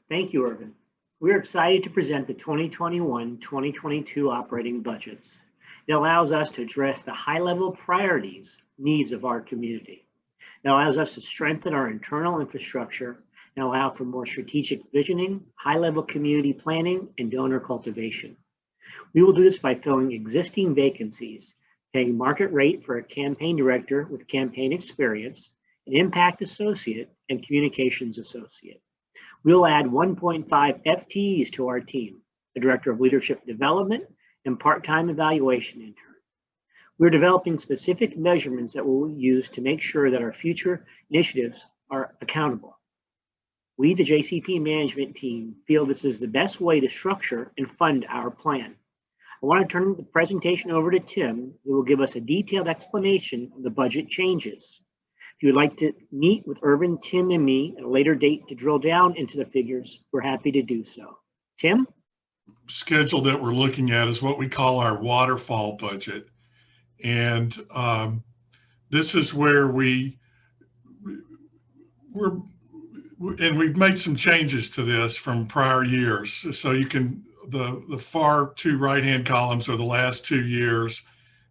Thank you, Irvin. We're excited to present the 2021-2022 operating budgets. It allows us to address the high-level priorities, needs of our community. It allows us to strengthen our internal infrastructure and allow for more strategic visioning, high-level community planning, and donor cultivation. We will do this by filling existing vacancies, paying market rate for a campaign director with campaign experience, an impact associate, and communications associate. We'll add 1.5 FTEs to our team, a director of leadership development and part-time evaluation intern. We're developing specific measurements that we'll use to make sure that our future initiatives are accountable. We, the JCP management team, feel this is the best way to structure and fund our plan. I want to turn the presentation over to Tim, who will give us a detailed explanation of the budget changes. If you would like to meet with Irvin, Tim, and me at a later date to drill down into the figures, we're happy to do so. Tim? Schedule that we're looking at is what we call our waterfall budget. And this is where we've made some changes to this from prior years. So you can, the far two right-hand columns are the last 2 years,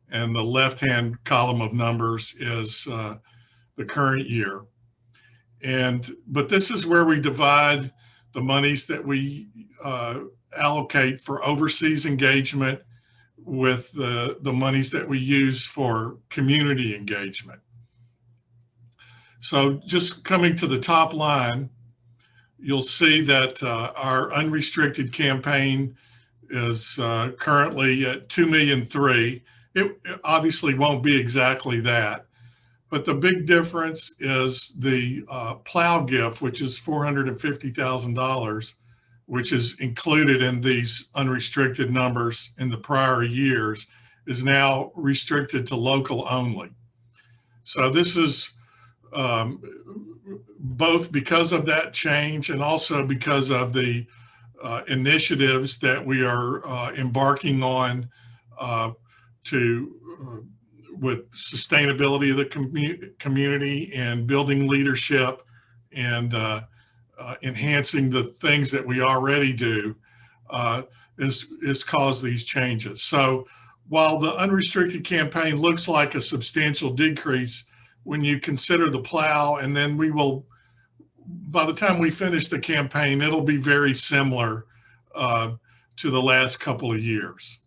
and the left-hand column of numbers is the current year. But this is where we divide the monies that we allocate for overseas engagement with the monies that we use for community engagement. So just coming to the top line, you'll see that our unrestricted campaign is currently at $2.3 million. It obviously won't be exactly that, but the big difference is the plow gift, which is $450,000, which is included in these unrestricted numbers in the prior years, is now restricted to local only. So this is both because of that change and also because of the initiatives that we are embarking on with sustainability of the community and building leadership and enhancing the things that we already do is caused these changes. So while the unrestricted campaign looks like a substantial decrease, when you consider the plow, and then we will, by the time we finish the campaign, it'll be very similar to the last couple of years.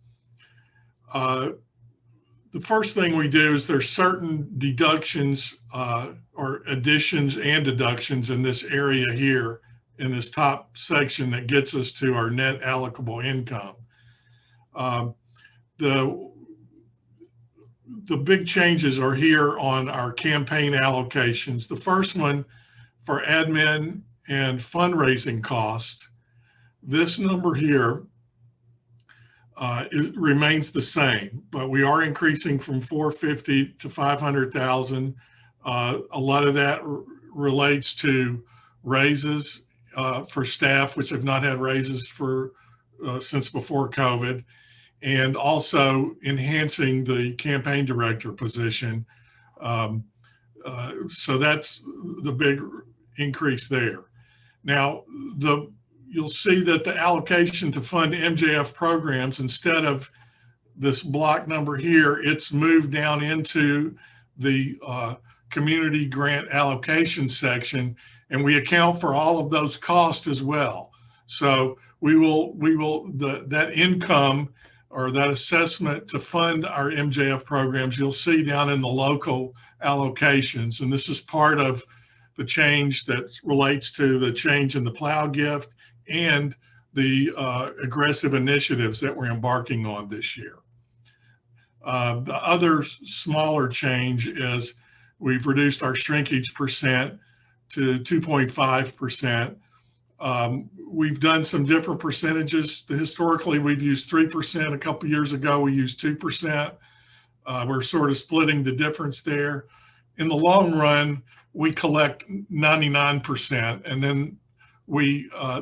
The first thing we do is there's certain deductions or additions and deductions in this area here in this top section that gets us to our net allocable income. The big changes are here on our campaign allocations. The first one for admin and fundraising costs, this number here it remains the same, but we are increasing from 450 to 500,000. A lot of that relates to raises for staff, which have not had raises for since before COVID, and also enhancing the campaign director position. So that's the big increase there. Now, you'll see that the allocation to fund MJF programs, instead of this block number here, it's moved down into the community grant allocation section, and we account for all of those costs as well. So that income or that assessment to fund our MJF programs, you'll see down in the local allocations. And this is part of the change that relates to the change in the plow gift and the aggressive initiatives that we're embarking on this year. The other smaller change is we've reduced our shrinkage percent to 2.5%. We've done some different percentages. Historically, we've used 3%. A couple years ago, we used 2%. We're sort of splitting the difference there. In the long run, we collect 99%, and then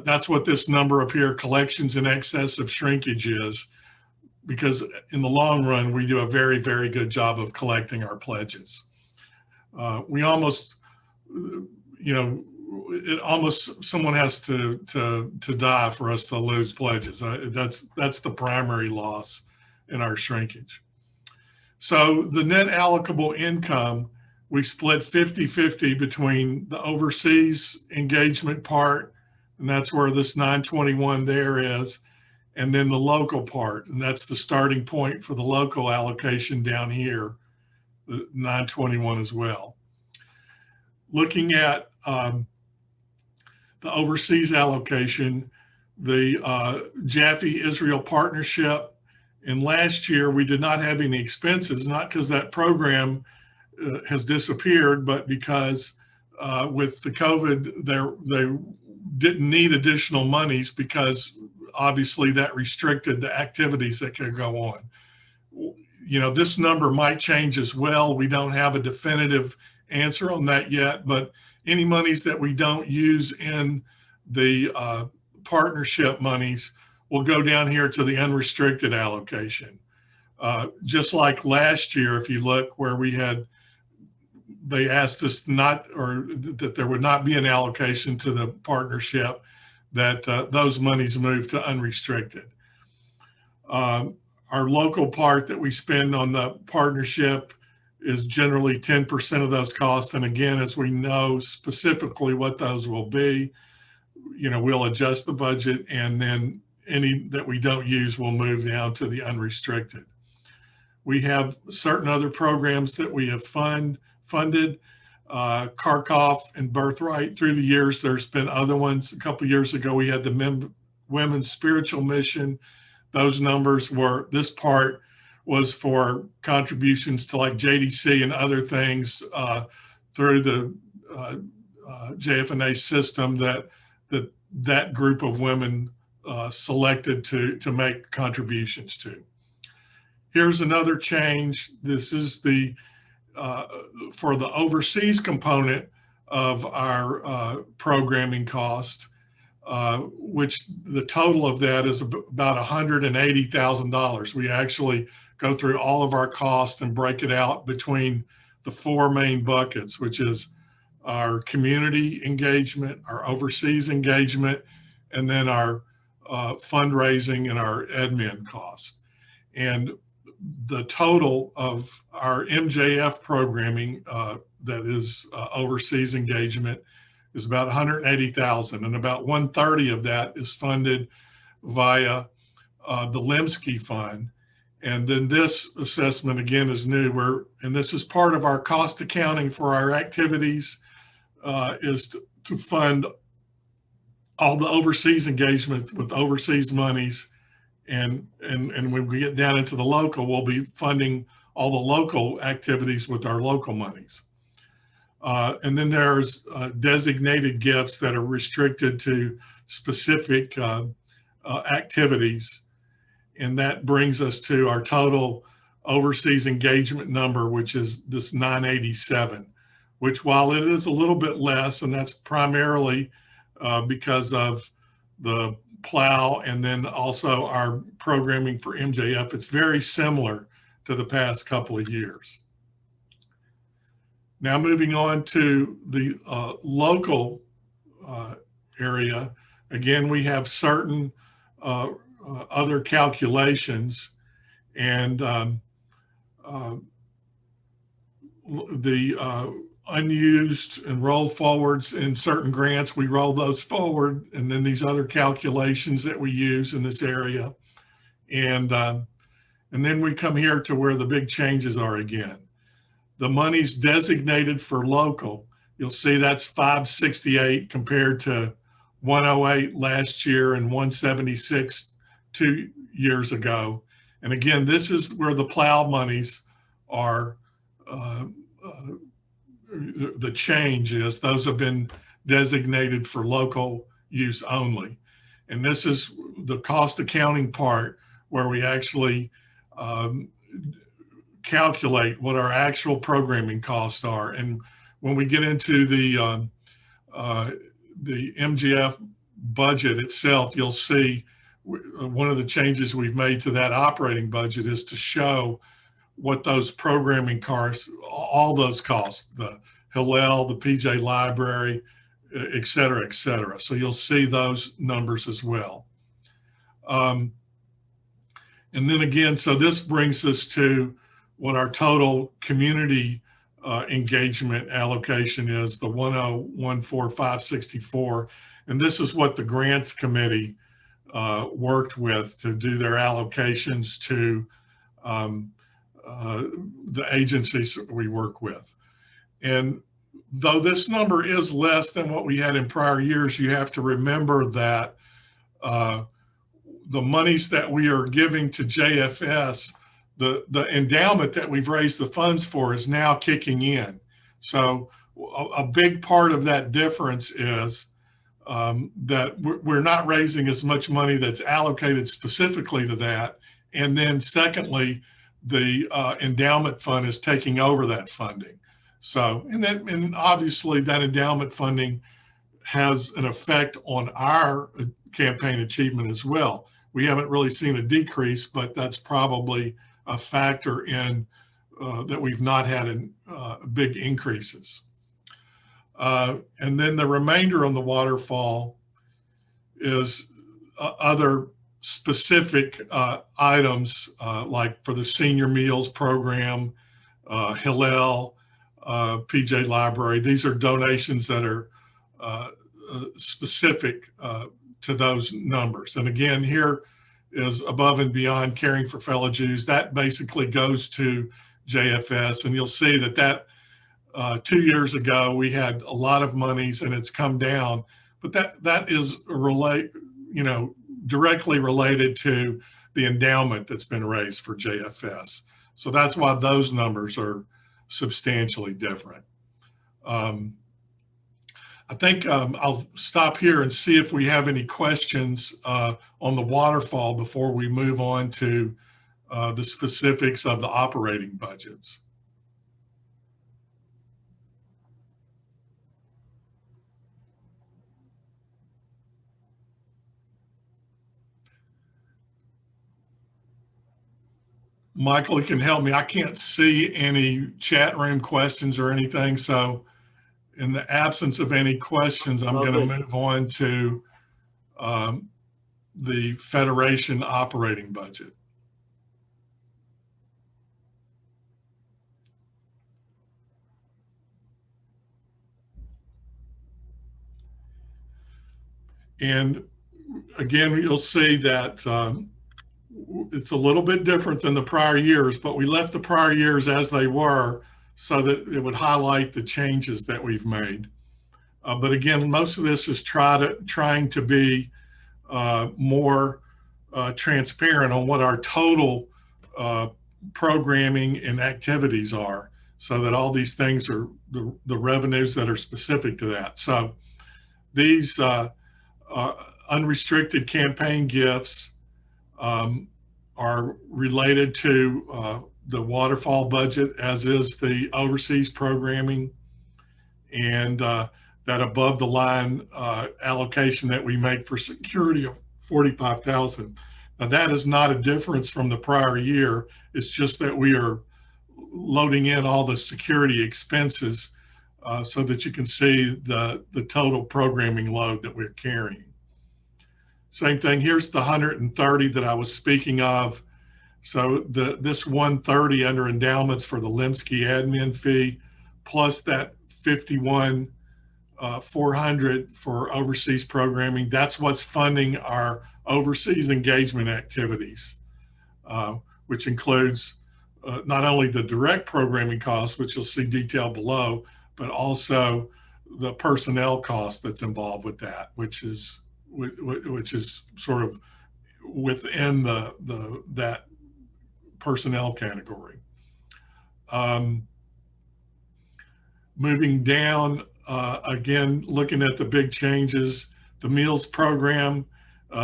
that's what this number up here, collections in excess of shrinkage, is, because in the long run, we do a very, very good job of collecting our pledges. We almost, it almost, someone has to die for us to lose pledges. That's the primary loss in our shrinkage. So the net allocable income, we split 50-50 between the overseas engagement part, and that's where this 921 there is, and then the local part, and that's the starting point for the local allocation down here, the 921 as well. Looking at the overseas allocation, the Jaffe Israel partnership, and last year we did not have any expenses, not because that program has disappeared, but because with the COVID, they didn't need additional monies because obviously that restricted the activities that could go on. You know, this number might change as well. We don't have a definitive answer on that yet, but any monies that we don't use in the partnership monies will go down here to the unrestricted allocation. Just like last year, if you look where we had, they asked us not, or that there would not be an allocation to the partnership, that those monies moved to unrestricted. Our local part that we spend on the partnership is generally 10% of those costs. And again, as we know specifically what those will be, you know, we'll adjust the budget, and then any that we don't use will move down to the unrestricted. We have certain other programs that we have funded, Kharkov and Birthright. Through the years, there's been other ones. A couple of years ago, we had the Women's Spiritual Mission. Those numbers were, this part was for contributions to like JDC and other things through the JFNA system that group of women selected to make contributions to. Here's another change. This is the for the overseas component of our programming cost, which the total of that is about $180,000. We actually go through all of our costs and break it out between the four main buckets, which is our community engagement, our overseas engagement, and then our fundraising and our admin costs. And the total of our MJF programming that is overseas engagement is about $180,000, and about 130 of that is funded via the Lemsky Fund. And then this assessment again is new, and this is part of our cost accounting for our activities, is to fund all the overseas engagement with overseas monies. And when we get down into the local, we'll be funding all the local activities with our local monies. And then there's designated gifts that are restricted to specific activities. And that brings us to our total overseas engagement number, which is this 987, which, while it is a little bit less, and that's primarily because of the PLOW and then also our programming for MJF, it's very similar to the past couple of years. Now moving on to the local area, again, we have certain other calculations, and the unused and rolled forwards in certain grants, we roll those forward, and then these other calculations that we use in this area. And then we come here to where the big changes are again. The money's designated for local. You'll see that's 568 compared to 108 last year and 176 2 years ago. And again, this is where the PLOW monies are, the change is those have been designated for local use only. And this is the cost accounting part where we actually calculate what our actual programming costs are. And when we get into the MGF budget itself, you'll see one of the changes we've made to that operating budget is to show what those programming costs, all those costs, the Hillel, the PJ Library, et cetera, et cetera. So you'll see those numbers as well. And then again, so this brings us to what our total community engagement allocation is, the 1014564. And this is what the grants committee worked with to do their allocations to the agencies that we work with. And though this number is less than what we had in prior years, you have to remember that the monies that we are giving to JFS, the endowment that we've raised the funds for is now kicking in. So a big part of that difference is that we're not raising as much money that's allocated specifically to that. And then secondly, the endowment fund is taking over that funding. So, and obviously that endowment funding has an effect on our campaign achievement as well. We haven't really seen a decrease, but that's probably a factor in that we've not had big increases. And then the remainder on the waterfall is other specific items like for the senior meals program, Hillel, PJ Library. These are donations that are specific to those numbers. And again, here is above and beyond caring for fellow Jews. That basically goes to JFS, and you'll see that 2 years ago we had a lot of monies and it's come down, but that is directly related to the endowment that's been raised for JFS. So that's why those numbers are substantially different. I think I'll stop here and see if we have any questions on the waterfall before we move on to the specifics of the operating budgets. Michael, you can help me. I can't see any chat room questions or anything. So in the absence of any questions, I'm going to move on to the Federation operating budget. And again, you'll see that it's a little bit different than the prior years, but we left the prior years as they were so that it would highlight the changes that we've made. But again, most of this is trying to be more transparent on what our total programming and activities are, so that all these things are the revenues that are specific to that. So these unrestricted campaign gifts are related to the Waterfall budget, as is the overseas programming, and that above the line allocation that we make for security of $45,000. Now that is not a difference from the prior year. It's just that we are loading in all the security expenses so that you can see the total programming load that we're carrying. Same thing, here's the 130 that I was speaking of. So this 130 under endowments for the Lemsky admin fee, plus that 51,400 for overseas programming, that's what's funding our overseas engagement activities, which includes not only the direct programming costs, which you'll see detailed below, but also the personnel cost that's involved with that, which is sort of within that personnel category. Moving down, again, looking at the big changes, the meals program,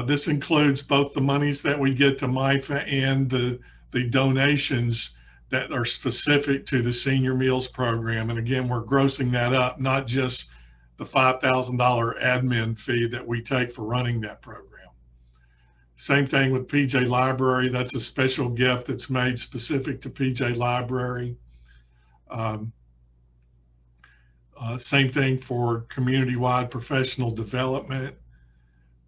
this includes both the monies that we get to MIFA and the donations that are specific to the senior meals program. And again, we're grossing that up, not just the $5,000 admin fee that we take for running that program. Same thing with PJ Library. That's a special gift that's made specific to PJ Library. Same thing for community-wide professional development.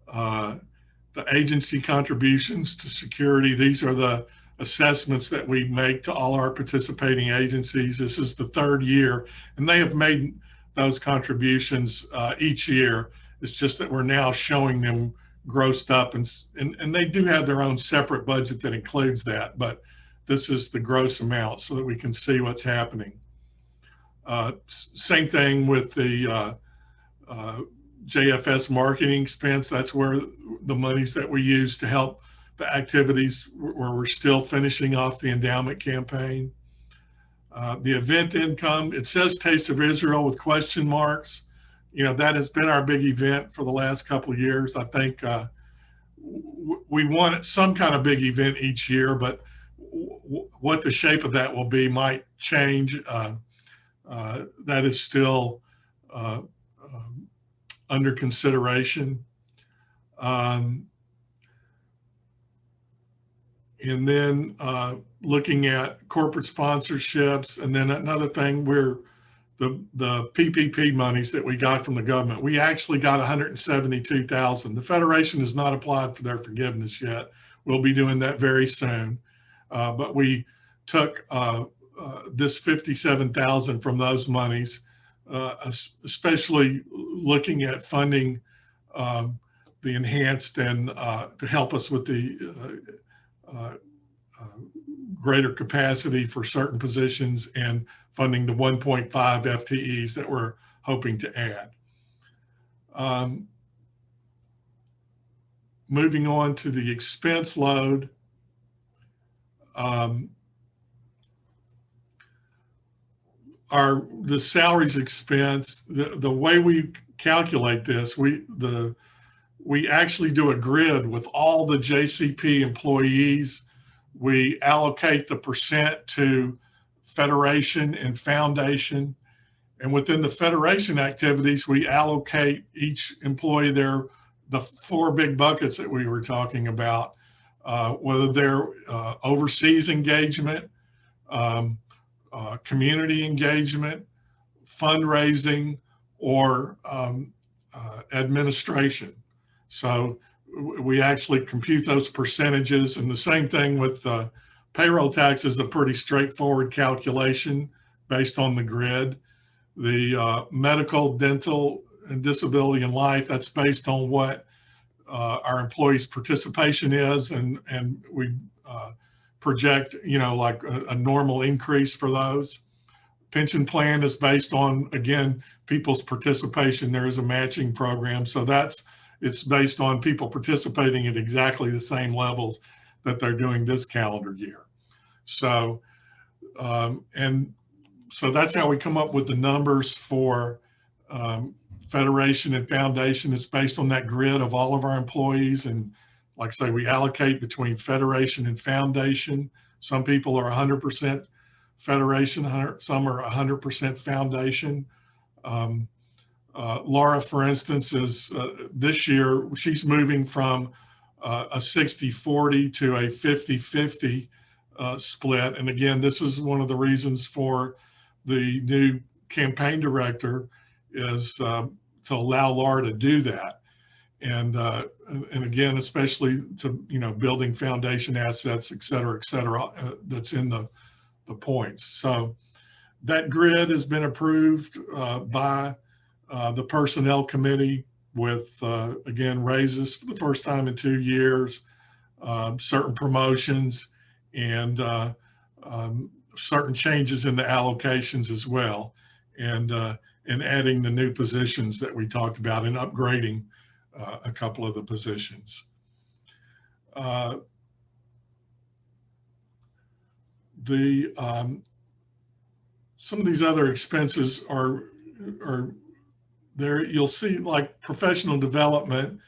The agency contributions to security, these are the assessments that we make to all our participating agencies. This is the third year, and they have made those contributions each year. It's just that we're now showing them grossed up, and they do have their own separate budget that includes that, but this is the gross amount so that we can see what's happening. Same thing with the JFS marketing expense. That's where the monies that we use to help the activities where we're still finishing off the endowment campaign. The event income, it says Taste of Israel with question marks. You know, that has been our big event for the last couple of years. I think we want some kind of big event each year, but what the shape of that will be might change. That is still under consideration. And then looking at corporate sponsorships, and then another thing, the PPP monies that we got from the government, we actually got 172,000. The Federation has not applied for their forgiveness yet. We'll be doing that very soon. But we took this 57,000 from those monies, especially looking at funding the enhanced and to help us with the greater capacity for certain positions and funding the 1.5 FTEs that we're hoping to add. Moving on to the expense load. The salaries expense, the way we calculate this, we actually do a grid with all the JCP employees. We allocate the percent to Federation and Foundation. And within the Federation activities, we allocate each employee the four big buckets that we were talking about, whether they're overseas engagement, community engagement, fundraising, or administration. So we actually compute those percentages, and the same thing with payroll tax is a pretty straightforward calculation based on the grid. The medical, dental, and disability and life, that's based on what our employees' participation is, and we project, you know, like a normal increase for those. Pension plan is based on, again, people's participation. There is a matching program, so it's based on people participating at exactly the same levels that they're doing this calendar year. So, and so that's how we come up with the numbers for Federation and Foundation. It's based on that grid of all of our employees. And like I say, we allocate between Federation and Foundation. Some people are 100% Federation, some are 100% Foundation. Laura, for instance, is this year, she's moving from a 60-40 to a 50-50 split. And again, this is one of the reasons for the new campaign director is to allow Laura to do that. And again, especially to, you know, building foundation assets, et cetera, that's in the points. So that grid has been approved by the personnel committee with, again, raises for the first time in 2 years, certain promotions, and certain changes in the allocations as well, and adding the new positions that we talked about and upgrading a couple of the positions. Some of these other expenses are there. You'll see, like professional development,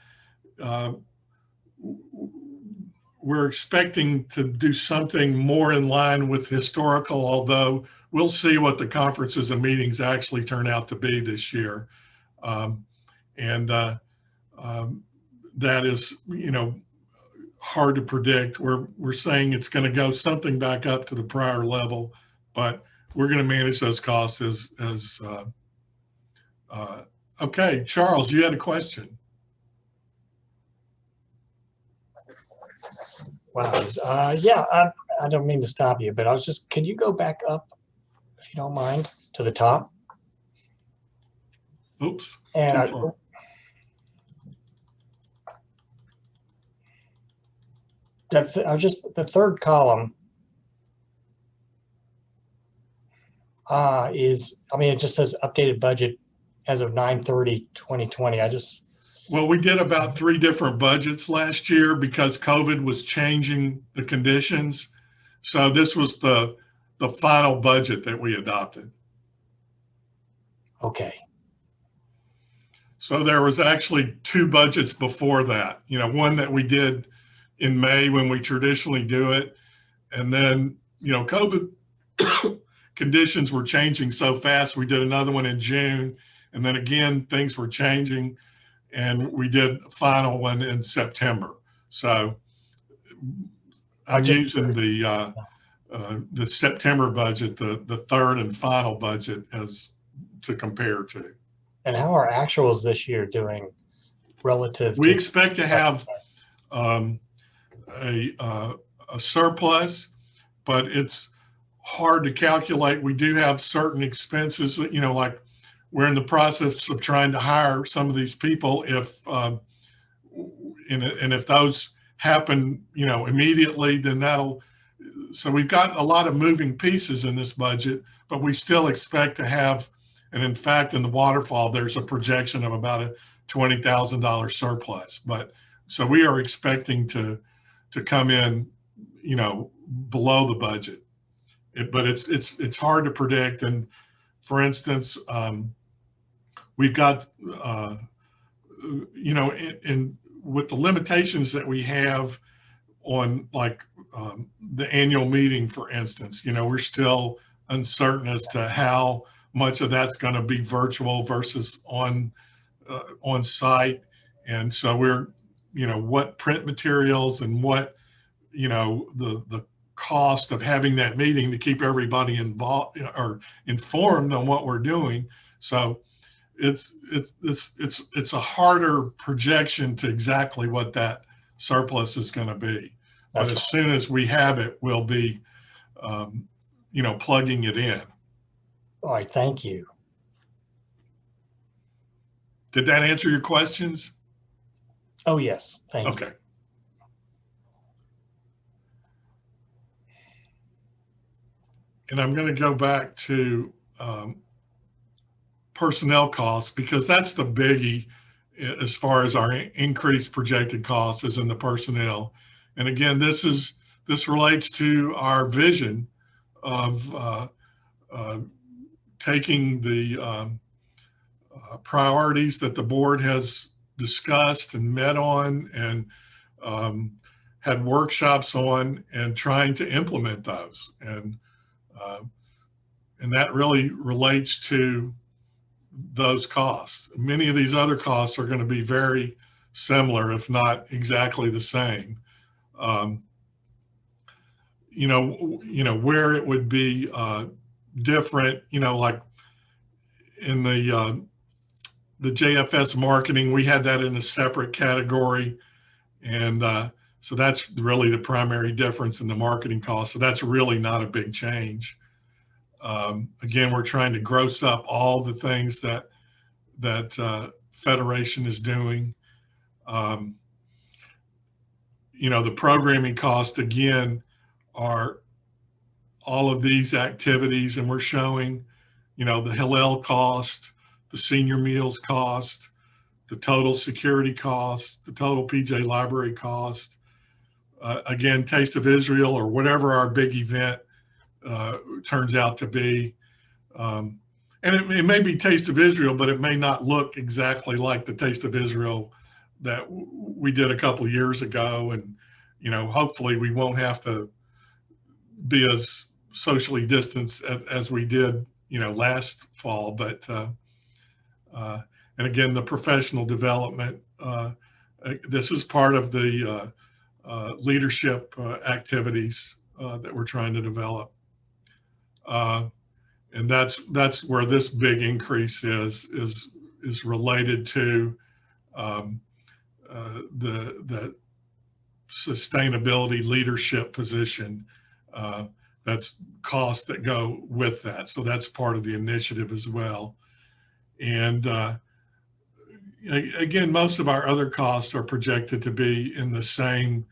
we're expecting to do something more in line with historical, although we'll see what the conferences and meetings actually turn out to be this year. That is, you know, hard to predict. We're saying it's going to go something back up to the prior level, but we're going to manage those costs as Okay, Charles, you had a question. Wow. Yeah, I don't mean to stop you, but I was just, can you go back up, if you don't mind, to the top? Oops, And too far. the third column it just says updated budget as of 9/30/2020. Well, we did about 3 different budgets last year because COVID was changing the conditions. So this was the final budget that we adopted. Okay. So there was actually 2 budgets before that, one that we did in May when we traditionally do it. And then, COVID conditions were changing so fast. We did another one in June. And then again, things were changing. And we did a final one in September. So I'm using the September budget, the third and final budget, as to compare to. And how are actuals this year doing relative? We expect to have a surplus, but it's hard to calculate. We do have certain expenses, like we're in the process of trying to hire some of these people. And if those happen, immediately, then so we've got a lot of moving pieces in this budget, but we still expect to have, and in fact, in the waterfall, there's a projection of about a $20,000 surplus. So we are expecting to come in, below the budget. But it's hard to predict. And for instance, we've got, with the limitations that we have on the annual meeting, for instance, we're still uncertain as to how much of that's going to be virtual versus on site. And so we're, what print materials and what, the cost of having that meeting to keep everybody involved or informed on what we're doing. So it's a harder projection to exactly what that surplus is going to be. But as soon as we have it, we'll be, plugging it in. All right, thank you. Did that answer your questions? Oh, yes, thank you. Okay. And I'm going to go back to personnel costs, because that's the biggie as far as our increased projected costs is in the personnel. And again, this relates to our vision of taking the priorities that the board has discussed and met on and had workshops on, and trying to implement those. And that really relates to those costs. Many of these other costs are going to be very similar, if not exactly the same. Where it would be different, like in the JFS marketing, we had that in a separate category. And so that's really the primary difference in the marketing cost. So that's really not a big change. Again, we're trying to gross up all the things that Federation is doing. The programming cost, again, are all of these activities, and we're showing, the Hillel cost, the senior meals cost, the total security cost, the total PJ library cost. Again, Taste of Israel, or whatever our big event turns out to be. And it may be Taste of Israel, but it may not look exactly like the Taste of Israel that we did a couple of years ago. And, hopefully we won't have to be as socially distanced as we did, last fall. But, and again, the professional development, this is part of the leadership activities that we're trying to develop. And that's where this big increase is is related to the sustainability leadership position. That's costs that go with that. So that's part of the initiative as well. And again, most of our other costs are projected to be in the same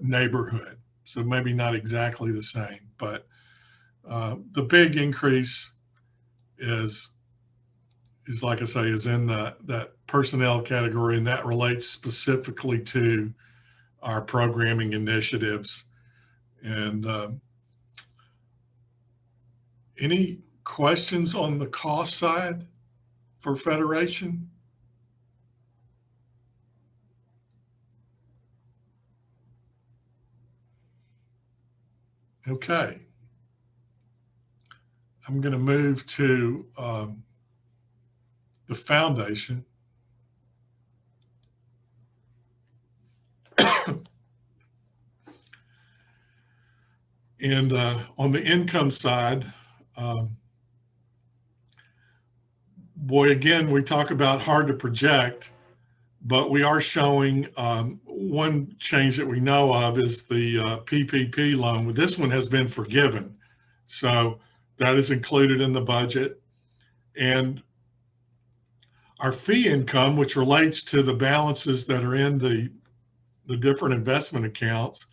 neighborhood. So maybe not exactly the same, but the big increase is like I say, is in that personnel category, and that relates specifically to our programming initiatives. And any questions on the cost side for Federation? Okay. I'm going to move to the foundation. And on the income side, boy, again, we talk about hard to project, but we are showing one change that we know of is the PPP loan. This one has been forgiven. So that is included in the budget. And our fee income, which relates to the balances that are in the different investment accounts,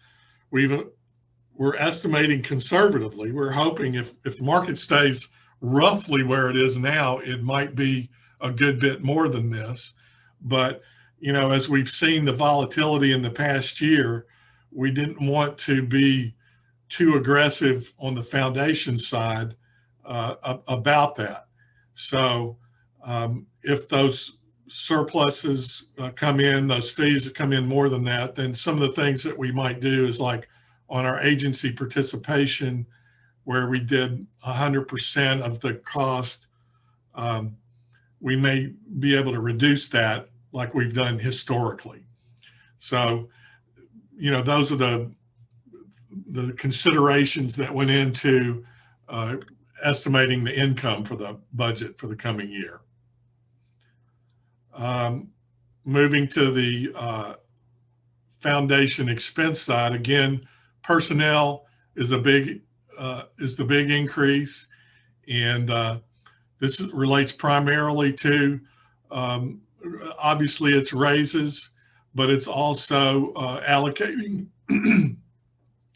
we're estimating conservatively. We're hoping if the market stays roughly where it is now, it might be a good bit more than this. But, you know, as we've seen the volatility in the past year, we didn't want to be too aggressive on the foundation side about that. So if those surpluses come in, those fees that come in more than that, then some of the things that we might do is like on our agency participation, where we did 100% of the cost, we may be able to reduce that like we've done historically. So, you know, those are the considerations that went into estimating the income for the budget for the coming year. Moving to the foundation expense side, again, personnel is the big increase, and this relates primarily to obviously it's raises, but it's also allocating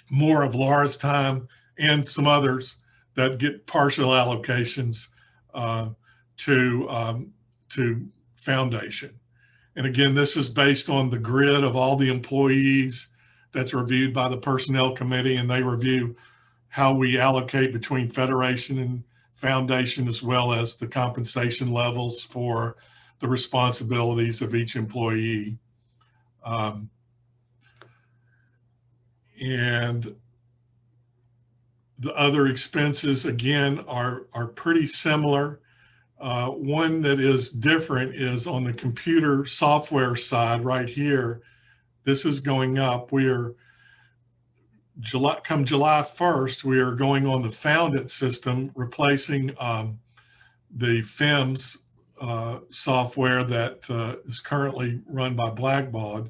more of Laura's time and some others that get partial allocations to foundation. And again, this is based on the grid of all the employees that's reviewed by the personnel committee, and they review how we allocate between Federation and foundation, as well as the compensation levels for the responsibilities of each employee. And the other expenses, again, are pretty similar. One that is different is on the computer software side right here. This is going up. Come July 1st, we are going on the Foundit system, replacing the FIMS software that is currently run by Blackbaud.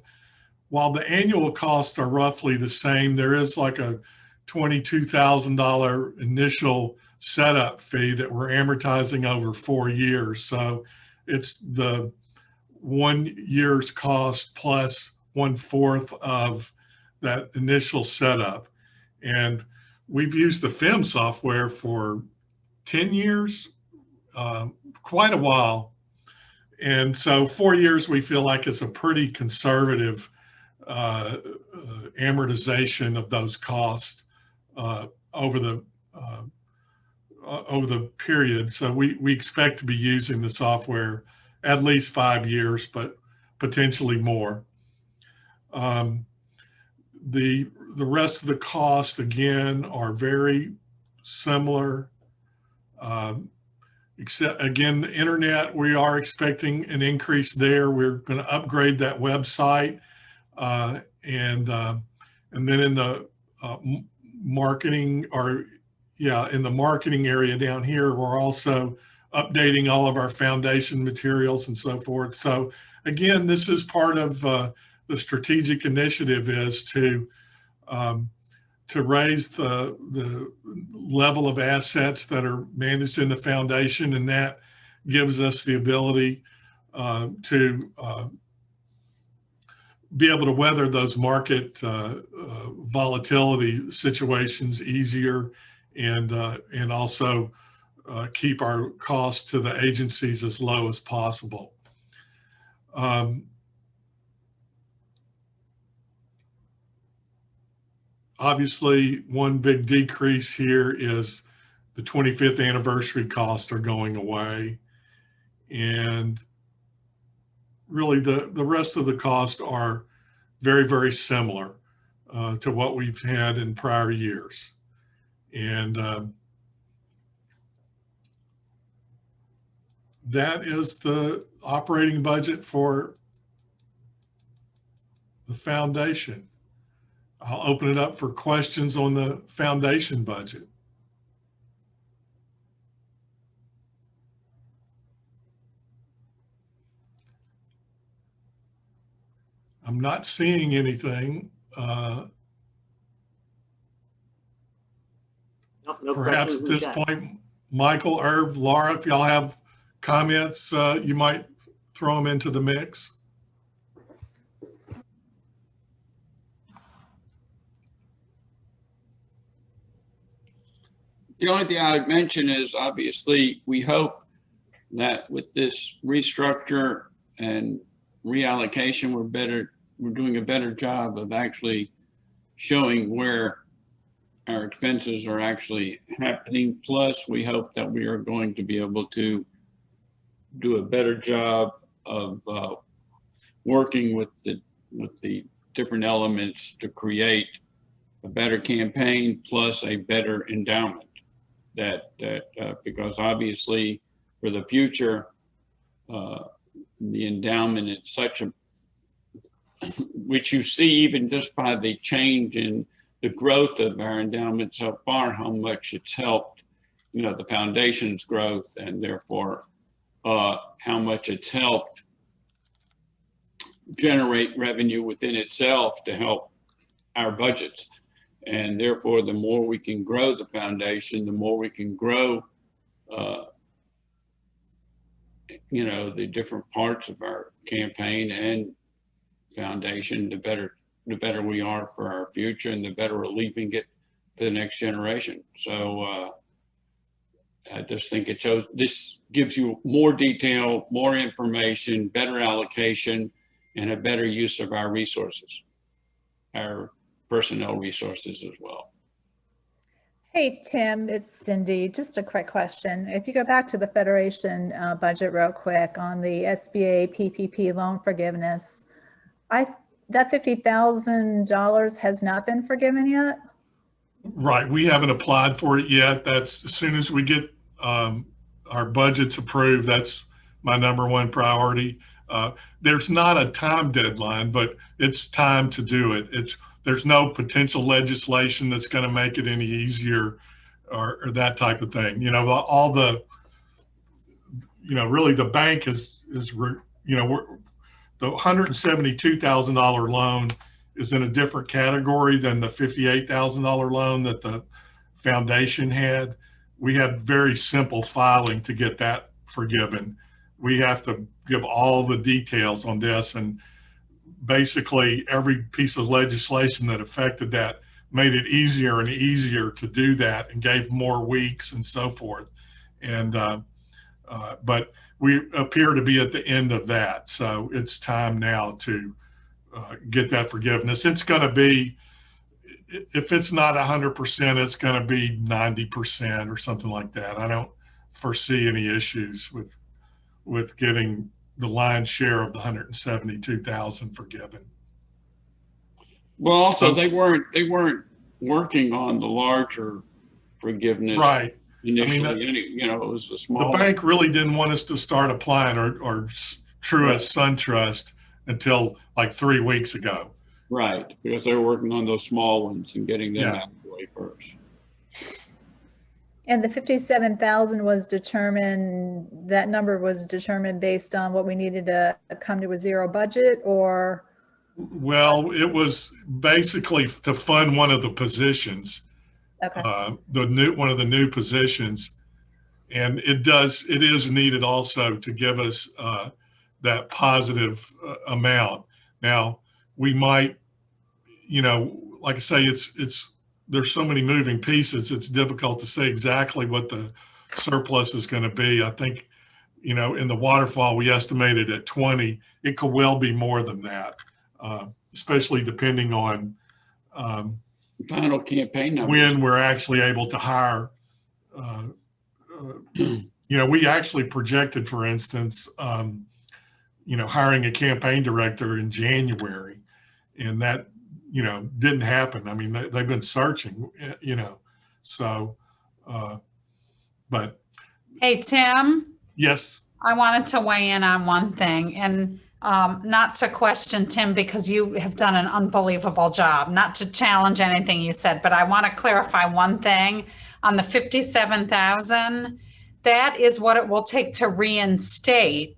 While the annual costs are roughly the same, there is like a $22,000 initial setup fee that we're amortizing over 4 years. So it's the 1 year's cost plus 1/4 of that initial setup. And we've used the FIM software for 10 years, quite a while. And so 4 years, we feel like it's a pretty conservative amortization of those costs over the period. So we expect to be using the software at least 5 years, but potentially more. The rest of the costs, again, are very similar. Except, again, the internet, we are expecting an increase there. We're going to upgrade that website. And then in the marketing, in the marketing area down here, we're also updating all of our foundation materials and so forth. So again, this is part of the strategic initiative, is to raise the level of assets that are managed in the foundation, and that gives us the ability to be able to weather those market volatility situations easier, and also keep our costs to the agencies as low as possible. Obviously, one big decrease here is the 25th anniversary costs are going away. And really the rest of the costs are very, very similar to what we've had in prior years. And that is the operating budget for the foundation. I'll open it up for questions on the foundation budget. I'm not seeing anything. No Perhaps questions at in this chat. point, Michael, Irv, Laura, if y'all have comments, you might throw them into the mix. The only thing I would mention is, obviously, we hope that with this restructure and reallocation, we're doing a better job of actually showing where our expenses are actually happening. Plus, we hope that we are going to be able to do a better job of working with the different elements to create a better campaign plus a better endowment. Because obviously for the future, the endowment is such a, which you see even just by the change in the growth of our endowment so far, how much it's helped, the foundation's growth, and therefore how much it's helped generate revenue within itself to help our budgets. And therefore, the more we can grow the foundation, the more we can grow, the different parts of our campaign and foundation, the better we are for our future, and the better we're leaving it for the next generation. So I just think it shows, this gives you more detail, more information, better allocation, and a better use of our resources, our personnel resources as well. Hey, Tim, it's Cindy. Just a quick question. If you go back to the Federation budget real quick on the SBA PPP loan forgiveness, that $50,000 has not been forgiven yet? Right, we haven't applied for it yet. That's as soon as we get our budgets approved, that's my #1 priority. There's not a time deadline, but it's time to do it. There's no potential legislation that's going to make it any easier or that type of thing. Really the bank is the $172,000 loan is in a different category than the $58,000 loan that the foundation had. We had very simple filing to get that forgiven. We have to give all the details on this, and basically every piece of legislation that affected that made it easier and easier to do that and gave more weeks and so forth. And but we appear to be at the end of that. So it's time now to get that forgiveness. It's going to be, if it's not 100%, it's going to be 90% or something like that. I don't foresee any issues with getting the lion's share of the 172,000 forgiven. Well, also they weren't working on the larger forgiveness, right? Initially, I mean, it was a small. The bank really didn't want us to start applying or Truist SunTrust until like 3 weeks ago. Right, because they were working on those small ones and getting them out of the way first. And the 57,000 was determined, that number was determined based on what we needed to come to a zero budget, or? Well, it was basically to fund one of the positions, Okay, one of the new positions. And it is needed also to give us that positive amount. Now, we might, like I say, there's so many moving pieces, it's difficult to say exactly what the surplus is going to be. I think, in the waterfall, we estimated at 20. It could well be more than that, especially depending on Final campaign numbers. when we're actually able to hire. We actually projected, for instance, hiring a campaign director in January, and that, didn't happen. I mean, they've been searching, so, but. Hey, Tim, Yes. I wanted to weigh in on one thing, and not to question Tim, because you have done an unbelievable job, not to challenge anything you said, but I want to clarify one thing on the 57,000. That is what it will take to reinstate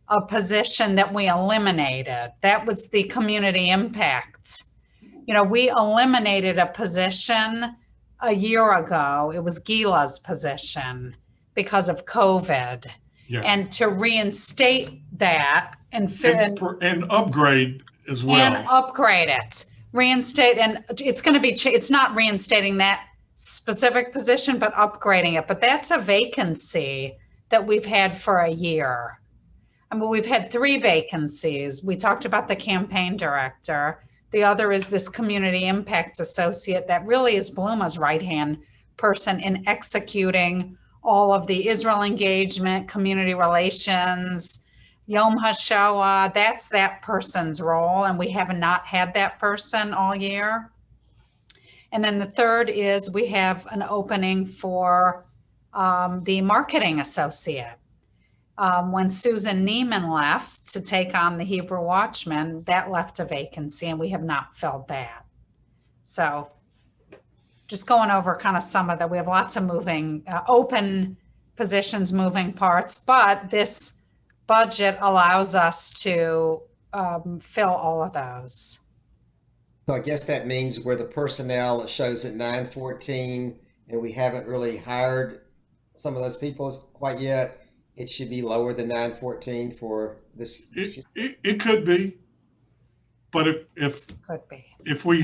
a position that we eliminated. That was the community impact. We eliminated a position a year ago. It was Gila's position because of COVID. Yeah. And to reinstate that and upgrade as well. And upgrade it, reinstate, and it's going to be, it's not reinstating that specific position, but upgrading it. But that's a vacancy that we've had for a year. I mean, we've had 3 vacancies. We talked about the campaign director. The other is this community impact associate that really is Bluma's right-hand person in executing all of the Israel engagement, community relations, Yom HaShoah. That's that person's role, and we have not had that person all year. And then the third is we have an opening for the marketing associate. When Susan Neiman left to take on the Hebrew Watchman, that left a vacancy, and we have not filled that. So just going over kind of some of that, we have lots of moving, open positions, moving parts, but this budget allows us to fill all of those. So I guess that means where the personnel, it shows at 914, and we haven't really hired some of those people quite yet. It should be lower than 914 for this. It could be, but if we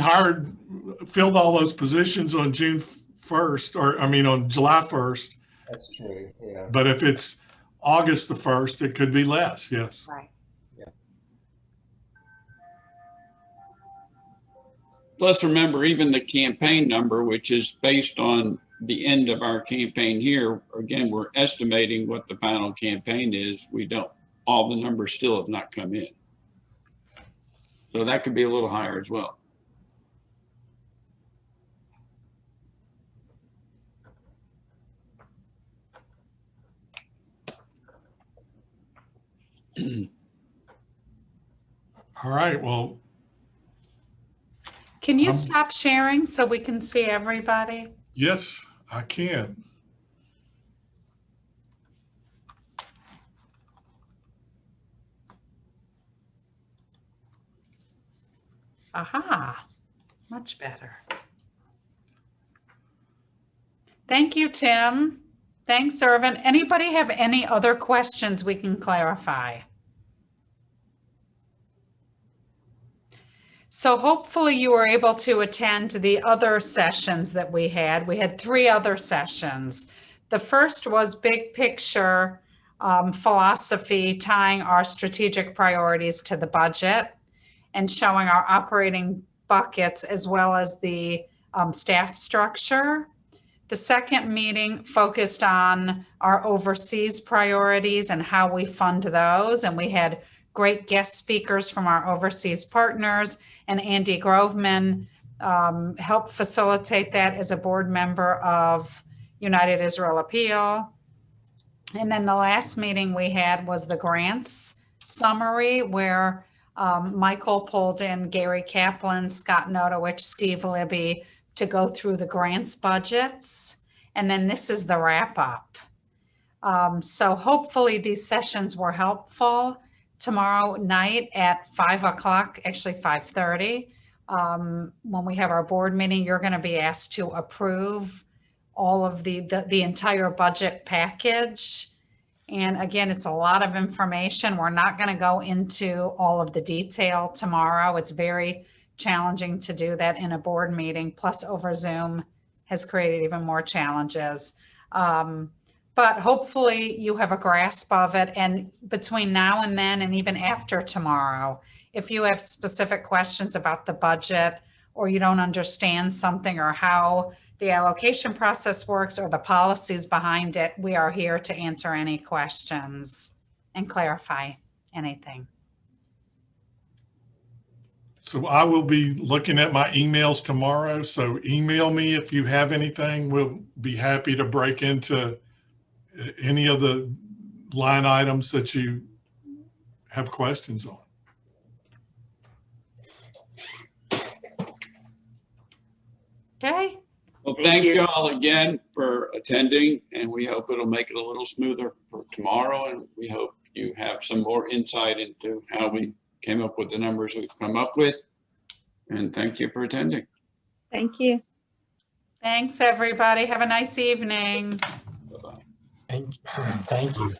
filled all those positions on June 1st, or on July 1st. That's true. Yeah. But if it's August the 1st, it could be less. Yes. Right. Yeah. Plus, remember, even the campaign number, which is based on the end of our campaign here, again, we're estimating what the final campaign is. All the numbers still have not come in. So that could be a little higher as well. All right. Well, Can you stop sharing so we can see everybody? yes, I can. Aha, much better. Thank you, Tim. Thanks, Irvin. Anybody have any other questions we can clarify? So hopefully you were able to attend the other sessions that we had. We had 3 other sessions. The first was big picture philosophy, tying our strategic priorities to the budget and showing our operating buckets as well as the staff structure. The second meeting focused on our overseas priorities and how we fund those. And we had great guest speakers from our overseas partners, and Andy Groveman helped facilitate that as a board member of United Israel Appeal. And then the last meeting we had was the grants summary, where Michael pulled in Gary Kaplan, Scott Notowich, Steve Libby to go through the grants budgets And then this is the wrap up. So hopefully these sessions were helpful. Tomorrow night at 5 o'clock, actually 5:30, when we have our board meeting, you're going to be asked to approve all of the entire budget package. And again, it's a lot of information. We're not going to go into all of the detail tomorrow. It's very challenging to do that in a board meeting, plus over Zoom has created even more challenges. But hopefully you have a grasp of it. And between now and then, and even after tomorrow, if you have specific questions about the budget, or you don't understand something, or how the allocation process works, or the policies behind it, we are here to answer any questions and clarify anything. So I will be looking at my emails tomorrow. So email me if you have anything. We'll be happy to break into any of the line items that you have questions on. Okay. Well, Thank thank you. you all again for attending, and we hope it'll make it a little smoother for tomorrow. And we hope you have some more insight into how we came up with the numbers we've come up with. And thank you for attending. Thank you. Thanks, everybody. Have a nice evening. Bye-bye. Thank you.